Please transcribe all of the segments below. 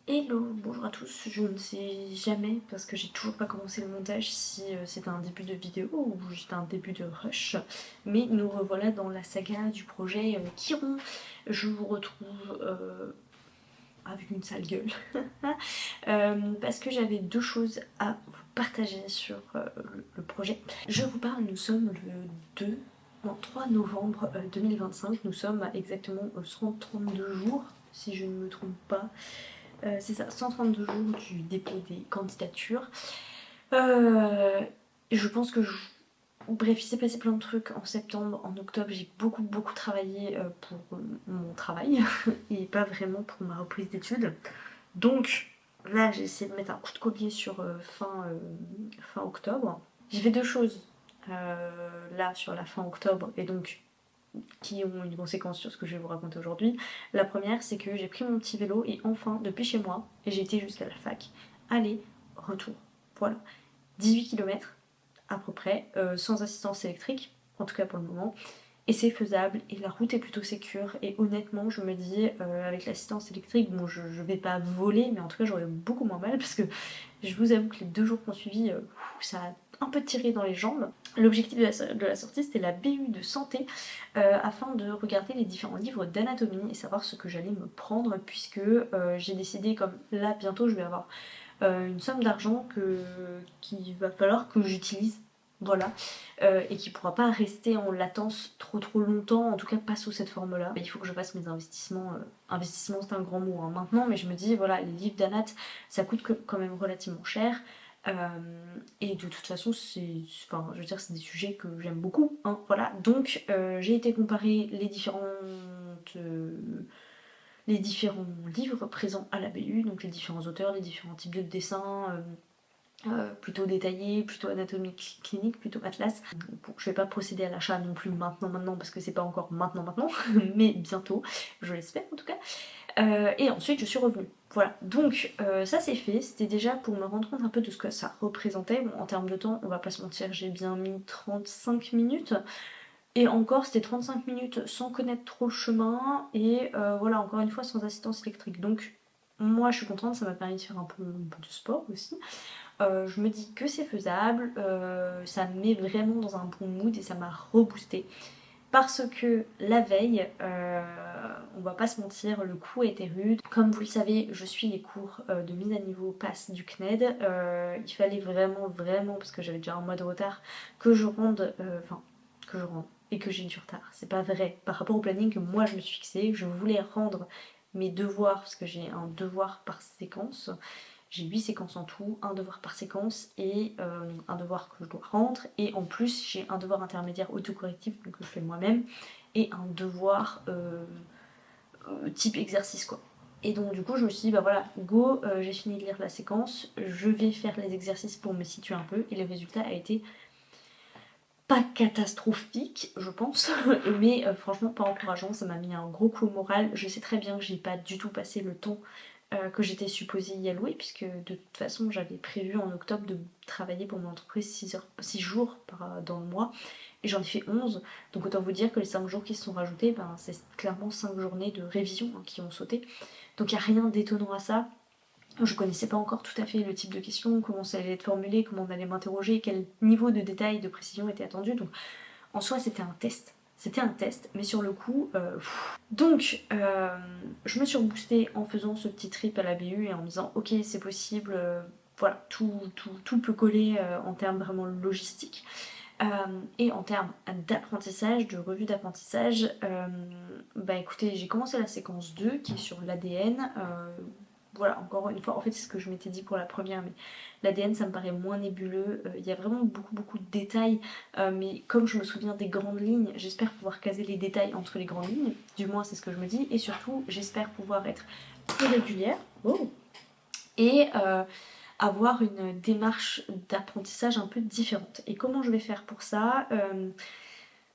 Hello, bonjour à tous, je ne sais jamais, parce que j'ai toujours pas commencé le montage, si c'est un début de vidéo ou juste un début de rush, mais nous revoilà dans la saga du projet Chiron. Je vous retrouve avec une sale gueule, parce que j'avais deux choses à vous partager sur le projet. Je vous parle, nous sommes le 3 novembre 2025, nous sommes à exactement 132 jours, si je ne me trompe pas. C'est ça, 132 jours du dépôt des candidatures. Je pense que bref, il s'est passé plein de trucs en septembre, en octobre, j'ai beaucoup travaillé pour mon travail et pas vraiment pour ma reprise d'études. Donc là, j'ai essayé de mettre un coup de collier sur fin octobre. J'ai fait deux choses là sur la fin octobre et donc qui ont une conséquence sur ce que je vais vous raconter aujourd'hui. La première, c'est que j'ai pris mon petit vélo et enfin, depuis chez moi, et j'ai été jusqu'à la fac, aller, retour. Voilà. 18 km à peu près, sans assistance électrique, en tout cas pour le moment. Et c'est faisable, et la route est plutôt sécure, et honnêtement, je me dis, avec l'assistance électrique, bon, je vais pas voler, mais en tout cas, j'aurais beaucoup moins mal, parce que je vous avoue que les 2 jours qu'on suivi, ça a un peu tiré dans les jambes. L'objectif de la sortie, c'était la BU de santé, afin de regarder les différents livres d'anatomie et savoir ce que j'allais me prendre, puisque j'ai décidé, comme là, bientôt, je vais avoir une somme d'argent qu'il va falloir que j'utilise, voilà, et qui pourra pas rester en latence trop longtemps, en tout cas pas sous cette forme-là. Il faut que je fasse mes investissements. Investissement, c'est un grand mot hein, maintenant, mais je me dis, voilà, les livres d'anat, ça coûte quand même relativement cher. Et de toute façon, enfin, je veux dire, c'est des sujets que j'aime beaucoup, hein, voilà. Donc, j'ai été comparer les différents livres présents à la BU, donc les différents auteurs, les différents types de dessins, plutôt détaillés, plutôt anatomique clinique, plutôt atlas. Bon, je vais pas procéder à l'achat non plus maintenant parce que c'est pas encore maintenant, mais bientôt, je l'espère en tout cas. Et ensuite je suis revenue. Voilà, donc ça c'est fait, c'était déjà pour me rendre compte un peu de ce que ça représentait. Bon, en termes de temps, on va pas se mentir, j'ai bien mis 35 minutes. Et encore, c'était 35 minutes sans connaître trop le chemin, et voilà, encore une fois, sans assistance électrique. Donc, moi, je suis contente, ça m'a permis de faire un peu de sport aussi. Je me dis que c'est faisable, ça me met vraiment dans un bon mood et ça m'a reboosté. Parce que la veille, on va pas se mentir, le coup a été rude. Comme vous le savez, je suis les cours de mise à niveau pass du CNED. Il fallait vraiment, parce que j'avais déjà un mois de retard, que je rende, que je rende et que j'ai du retard. C'est pas vrai. Par rapport au planning que moi je me suis fixé, je voulais rendre mes devoirs, parce que j'ai un devoir par séquence. J'ai 8 séquences en tout, un devoir par séquence et un devoir que je dois rendre. Et en plus, j'ai un devoir intermédiaire autocorrectif que je fais moi-même et un devoir type exercice quoi. Et donc du coup, je me suis dit, bah voilà, go, j'ai fini de lire la séquence, je vais faire les exercices pour me situer un peu. Et le résultat a été pas catastrophique, je pense, mais franchement pas encourageant. Ça m'a mis un gros coup au moral. Je sais très bien que j'ai pas du tout passé le temps que j'étais supposée y allouer, puisque de toute façon j'avais prévu en octobre de travailler pour mon entreprise 6 jours dans le mois, et j'en ai fait 11, donc autant vous dire que les 5 jours qui se sont rajoutés, ben, c'est clairement 5 journées de révision hein, qui ont sauté, donc il n'y a rien d'étonnant à ça. Je connaissais pas encore tout à fait le type de questions, comment ça allait être formulé, comment on allait m'interroger, quel niveau de détail, de précision était attendu, donc en soi c'était un test. C'était un test, mais sur le coup, donc, je me suis reboostée en faisant ce petit trip à la BU et en me disant, ok, c'est possible, voilà, tout peut coller en termes vraiment logistiques. Et en termes d'apprentissage, de revue d'apprentissage, bah écoutez, j'ai commencé la séquence 2 qui est sur l'ADN. Voilà, encore une fois, en fait, c'est ce que je m'étais dit pour la première, mais l'ADN ça me paraît moins nébuleux. Il y a vraiment beaucoup de détails, mais comme je me souviens des grandes lignes, j'espère pouvoir caser les détails entre les grandes lignes, du moins c'est ce que je me dis, et surtout, j'espère pouvoir être plus régulière. Oh. Et avoir une démarche d'apprentissage un peu différente. Et comment je vais faire pour ça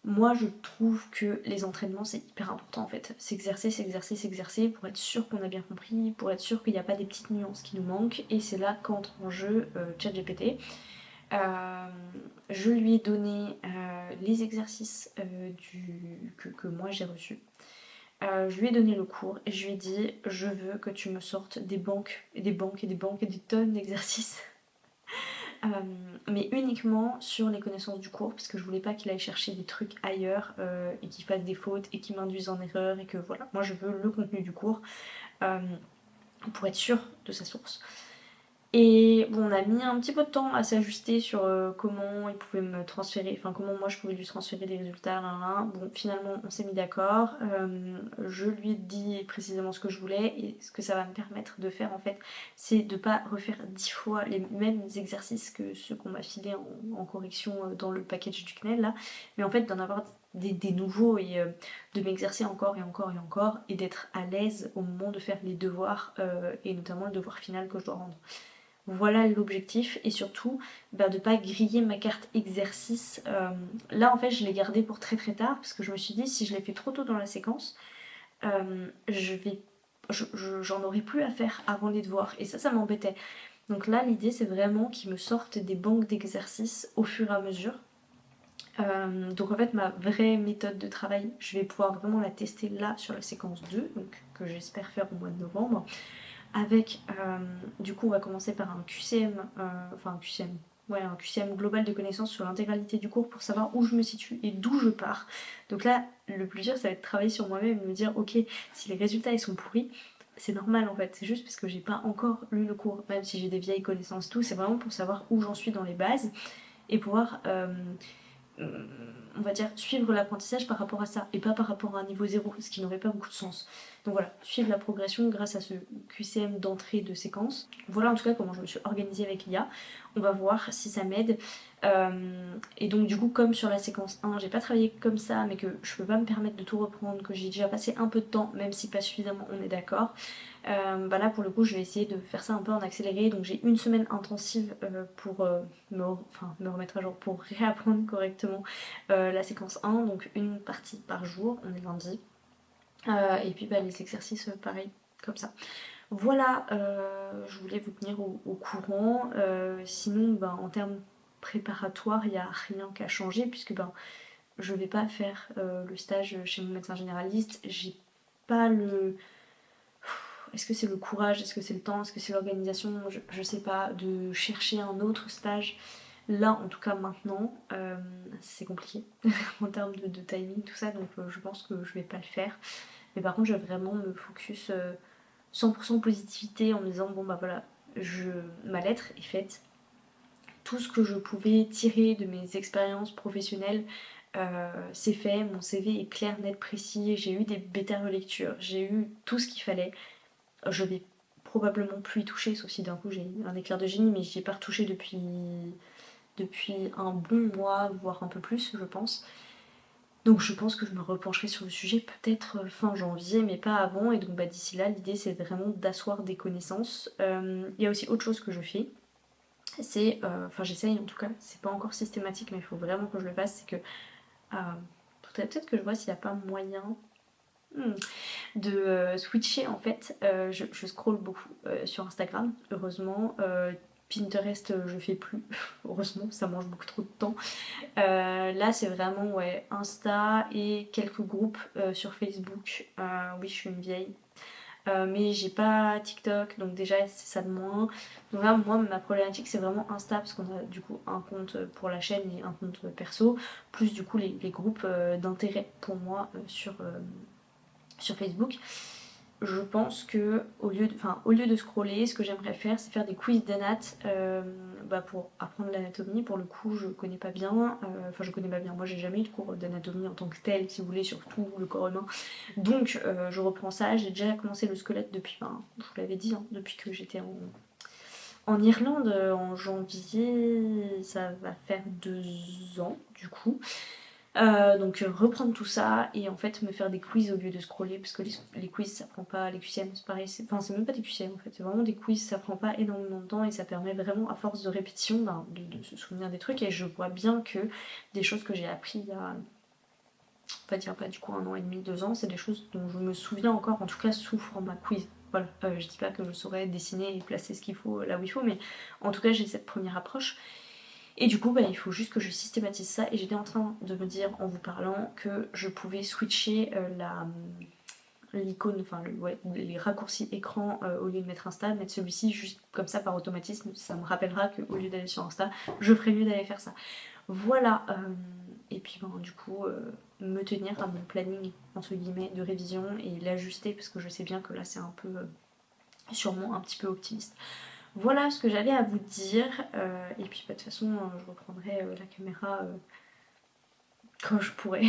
moi je trouve que les entraînements c'est hyper important en fait. S'exercer pour être sûr qu'on a bien compris, pour être sûr qu'il n'y a pas des petites nuances qui nous manquent. Et c'est là qu'entre en jeu ChatGPT. Je lui ai donné les exercices que moi j'ai reçus. Je lui ai donné le cours et je lui ai dit je veux que tu me sortes des banques et des banques et des banques et des tonnes d'exercices. Mais uniquement sur les connaissances du cours parce que je voulais pas qu'il aille chercher des trucs ailleurs et qu'il fasse des fautes et qu'il m'induise en erreur et que voilà, moi je veux le contenu du cours euh, pour être sûre de sa source. Et bon, on a mis un petit peu de temps à s'ajuster sur comment il pouvait me transférer, enfin comment moi je pouvais lui transférer des résultats, là. Bon, finalement, on s'est mis d'accord. Je lui ai dit précisément ce que je voulais et ce que ça va me permettre de faire en fait, c'est de pas refaire 10 fois les mêmes exercices que ceux qu'on m'a filés en correction dans le package du CNEL là, mais en fait d'en avoir des nouveaux et de m'exercer encore et encore et encore et d'être à l'aise au moment de faire les devoirs et notamment le devoir final que je dois rendre. Voilà l'objectif et surtout de ne pas griller ma carte exercice. Là en fait je l'ai gardée pour très très tard parce que je me suis dit si je l'ai fait trop tôt dans la séquence, j'en aurais plus à faire avant les devoirs et ça m'embêtait. Donc là l'idée c'est vraiment qu'ils me sortent des banques d'exercices au fur et à mesure. Donc en fait ma vraie méthode de travail je vais pouvoir vraiment la tester là sur la séquence 2 donc, que j'espère faire au mois de novembre avec, du coup on va commencer par un QCM, enfin un QCM, ouais un QCM global de connaissances sur l'intégralité du cours pour savoir où je me situe et d'où je pars. Donc là le plus dur ça va être de travailler sur moi-même et me dire ok si les résultats ils sont pourris, c'est normal en fait, c'est juste parce que j'ai pas encore lu le cours, même si j'ai des vieilles connaissances tout, c'est vraiment pour savoir où j'en suis dans les bases et pouvoir on va dire, suivre l'apprentissage par rapport à ça et pas par rapport à un niveau zéro, ce qui n'aurait pas beaucoup de sens. Donc voilà, suivre la progression grâce à ce QCM d'entrée de séquence. Voilà en tout cas comment je me suis organisée avec l'IA. On va voir si ça m'aide. Et donc du coup, comme sur la séquence 1, j'ai pas travaillé comme ça, mais que je peux pas me permettre de tout reprendre, que j'ai déjà passé un peu de temps, même si pas suffisamment, on est d'accord. Bah là pour le coup je vais essayer de faire ça un peu en accéléré, donc j'ai une semaine intensive pour me remettre à jour, pour réapprendre correctement la séquence 1, donc une partie par jour, on est lundi, et puis bah, les exercices pareil, comme ça. Voilà, je voulais vous tenir au courant, sinon bah, en termes préparatoires il n'y a rien qu'à changer puisque ben, je vais pas faire le stage chez mon médecin généraliste, j'ai pas le... Est-ce que c'est le courage, est-ce que c'est le temps, est-ce que c'est l'organisation, je sais pas, de chercher un autre stage. Là, en tout cas maintenant, c'est compliqué en termes de timing, tout ça, donc je pense que je vais pas le faire. Mais par contre, je vais vraiment me focus 100% positivité en me disant, bon bah voilà, ma lettre est faite. Tout ce que je pouvais tirer de mes expériences professionnelles, c'est fait, mon CV est clair, net, précis, j'ai eu des bêta relectures, j'ai eu tout ce qu'il fallait. Je vais probablement plus y toucher, sauf si d'un coup j'ai un éclair de génie, mais j'y ai pas retouché depuis un bon mois, voire un peu plus, je pense. Donc je pense que je me repencherai sur le sujet peut-être fin janvier, mais pas avant. Et donc bah, d'ici là, l'idée c'est vraiment d'asseoir des connaissances. Il y a aussi autre chose que je fais, c'est, enfin j'essaye en tout cas, c'est pas encore systématique, mais il faut vraiment que je le fasse, c'est que faudrait peut-être que je vois s'il n'y a pas moyen de switcher en fait. Je scrolle beaucoup sur Instagram, heureusement. Pinterest, je fais plus, heureusement, ça mange beaucoup trop de temps. Là, c'est vraiment ouais, Insta et quelques groupes sur Facebook. Oui, je suis une vieille. Mais j'ai pas TikTok, donc déjà c'est ça de moins. Donc là, moi, ma problématique c'est vraiment Insta, parce qu'on a du coup un compte pour la chaîne et un compte perso, plus du coup les groupes d'intérêt pour moi sur Facebook. Je pense que au lieu de scroller, ce que j'aimerais faire, c'est faire des quiz d'anat bah pour apprendre l'anatomie. Pour le coup, je connais pas bien. Enfin, je connais pas bien. Moi, j'ai jamais eu de cours d'anatomie en tant que tel, si vous voulez, sur tout le corps humain. Donc, je reprends ça. J'ai déjà commencé le squelette depuis, ben, je vous l'avais dit, hein, depuis que j'étais en Irlande en janvier. Ça va faire 2 ans, du coup. Donc reprendre tout ça et en fait me faire des quiz au lieu de scroller parce que les quiz ça prend pas, les QCM c'est pareil, enfin c'est même pas des QCM en fait, c'est vraiment des quiz, ça prend pas énormément de temps et ça permet vraiment à force de répétition ben, de se souvenir des trucs et je vois bien que des choses que j'ai appris il y a on va dire pas du coup 1 an et demi, 2 ans, c'est des choses dont je me souviens encore en tout cas sous format quiz. Voilà, je dis pas que je saurais dessiner et placer ce qu'il faut là où il faut mais en tout cas j'ai cette première approche. Et du coup, bah, il faut juste que je systématise ça. Et j'étais en train de me dire, en vous parlant, que je pouvais switcher l'icône, enfin les raccourcis écran au lieu de mettre Insta, mettre celui-ci juste comme ça par automatisme, ça me rappellera qu'au lieu d'aller sur Insta, je ferais mieux d'aller faire ça. Voilà, et puis ben, du coup, me tenir à mon planning entre guillemets de révision et l'ajuster parce que je sais bien que là c'est un peu sûrement un petit peu optimiste. Voilà ce que j'avais à vous dire, et puis bah, de toute façon je reprendrai la caméra quand je pourrai.